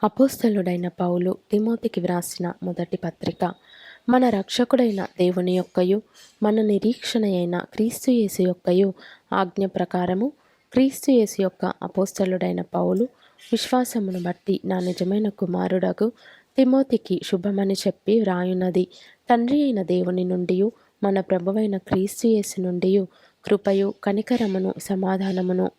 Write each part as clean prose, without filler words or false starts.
అపోస్తలుడైన పౌలు తిమోతికి వ్రాసిన మొదటి పత్రిక. మన రక్షకుడైన దేవుని యొక్కయు మన నిరీక్షణ అయిన క్రీస్తు యేసు యొక్కయు ఆజ్ఞ ప్రకారము క్రీస్తు యేసు యొక్క అపోస్తలుడైన పౌలు విశ్వాసమును బట్టి నా నిజమైన కుమారుడగు తిమోతికి శుభమని చెప్పి వ్రాయున్నది. తండ్రి అయిన దేవుని నుండి మన ప్రభువైన క్రీస్తు యేసు నుండి కృపయు కనికరమును సమాధానమును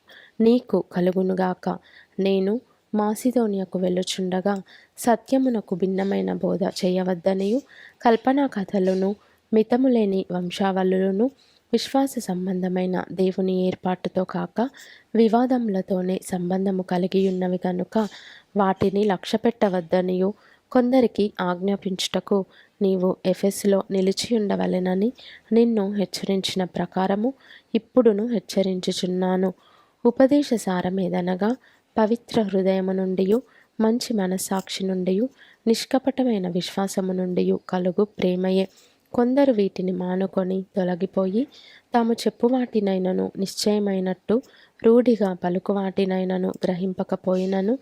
నీకు కలుగునుగాక. నేను మాసిదోనియకు వెళ్ళుచుండగా సత్యమునకు భిన్నమైన బోధ చేయవద్దనియు కల్పనా కథలను మితములేని వంశావళులను విశ్వాస సంబంధమైన దేవుని ఏర్పాటుతో కాక వివాదములతోనే సంబంధము కలిగి ఉన్నవి కనుక వాటిని లక్ష్యపెట్టవద్దనియు కొందరికి ఆజ్ఞాపించుటకు నీవు ఎఫెసులో నిలిచియుండవలెనని నిన్ను హెచ్చరించిన ప్రకారము ఇప్పుడును హెచ్చరించుచున్నాను. ఉపదేశ సారమేదనగా పవిత్ర హృదయము నుండి మంచి మనస్సాక్షి నుండి నిష్కపటమైన విశ్వాసము నుండి కలుగు ప్రేమయే. కొందరు వీటిని మానుకొని తొలగిపోయి తాము చెప్పువాటినైనను నిశ్చయమైనట్టు రూఢిగా పలుకువాటినైనను గ్రహింపకపోయినను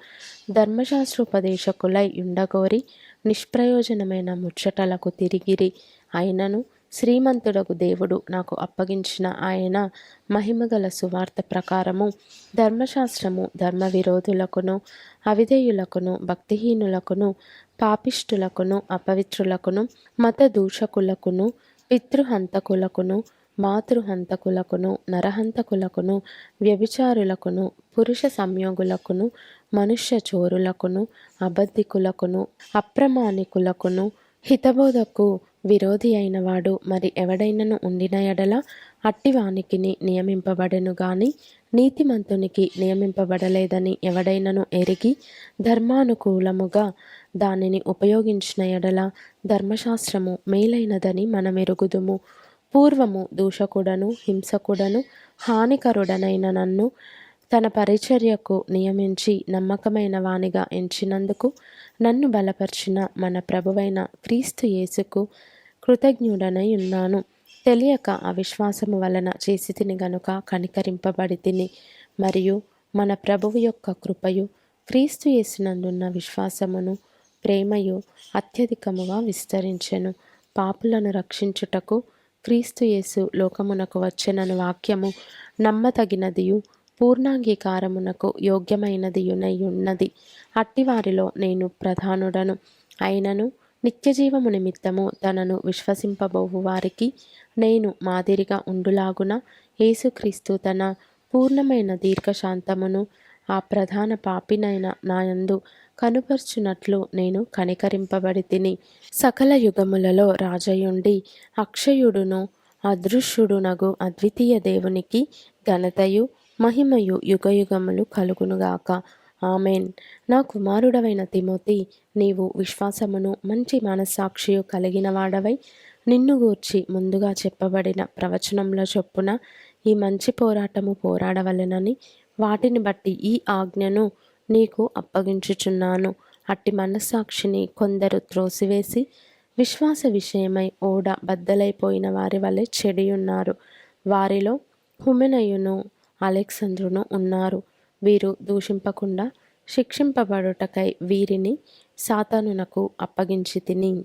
ధర్మశాస్త్రోపదేశకులై ఉండగోరి నిష్ప్రయోజనమైన ముచ్చటలకు తిరిగిరి. అయినను శ్రీమంతుడకు దేవుడు నాకు అప్పగించిన ఆయన మహిమగల సువార్త ప్రకారము ధర్మశాస్త్రము ధర్మ విరోధులకును అవిధేయులకును భక్తిహీనులకును పాపిష్టులకును అపవిత్రులకును మత దూషకులకును పితృహంతకులకును మాతృహంతకులకును నరహంతకులకును వ్యభిచారులకును పురుష సంయోగులకును మనుష్య చోరులకును అబద్ధికులకును అప్రమాణికులకును హితబోధకు విరోధి అయిన వాడు మరి ఎవడైనను ఉండిన ఎడల అట్టివానికిని నియమింపబడెను గాని నీతిమంతునికి నియమింపబడలేదని ఎవడైనను ఎరిగి ధర్మానుకూలముగా దానిని ఉపయోగించిన ఎడల ధర్మశాస్త్రము మేలైనదని మనమెరుగుదుము. పూర్వము దూషకుడను హింసకుడను హానికరుడనైన నన్ను తన పరిచర్యకు నియమించి నమ్మకమైన వానిగా ఎంచినందుకు నన్ను బలపరిచిన మన ప్రభువైన క్రీస్తు యేసుకు కృతజ్ఞుడనై ఉన్నాను. తెలియక అవిశ్వాసము వలన చేసి తిని గనుక కనికరింపబడి తిని. మరియు మన ప్రభువు యొక్క కృపయు క్రీస్తు యేసునందున్న విశ్వాసమును ప్రేమయు అత్యధికముగా విస్తరించెను. పాపులను రక్షించుటకు క్రీస్తు యేసు లోకమునకు వచ్చెనను వాక్యము నమ్మతగినదియు పూర్ణాంగీకారమునకు యోగ్యమైనదియునై ఉన్నది. అట్టివారిలో నేను ప్రధానుడను. అయినను నిత్యజీవము నిమిత్తము తనను విశ్వసింపబోవు వారికి నేను మాదిరిగా ఉండులాగున యేసుక్రీస్తు తన పూర్ణమైన దీర్ఘశాంతమును ఆ ప్రధాన పాపినైన నాయందు కనుపర్చునట్లు నేను కనికరింపబడి తిని. సకల యుగములలో రాజయుండి అక్షయుడును అదృశ్యుడునగు అద్వితీయ దేవునికి ఘనతయు మహిమయు యుగయుగములు కలుగునుగాక. ఆమెన్. నా కుమారుడవైన తిమోతి, నీవు విశ్వాసమును మంచి మనస్సాక్షియు కలిగిన వాడవై నిన్ను గూర్చి ముందుగా చెప్పబడిన ప్రవచనంలో చొప్పున ఈ మంచి పోరాటము పోరాడవలెనని వాటిని బట్టి ఈ ఆజ్ఞను నీకు అప్పగించుచున్నాను. అట్టి మనస్సాక్షిని కొందరు త్రోసివేసి విశ్వాస విషయమై ఓడ బద్దలైపోయిన వారి వలె చెడియున్నారు. వారిలో హుమెనయును అలెగ్జంద్రును ఉన్నారు. వీరు దూషింపకుండా శిక్షింపబడుటకై వీరిని సాతానునకు అప్పగించి తిని.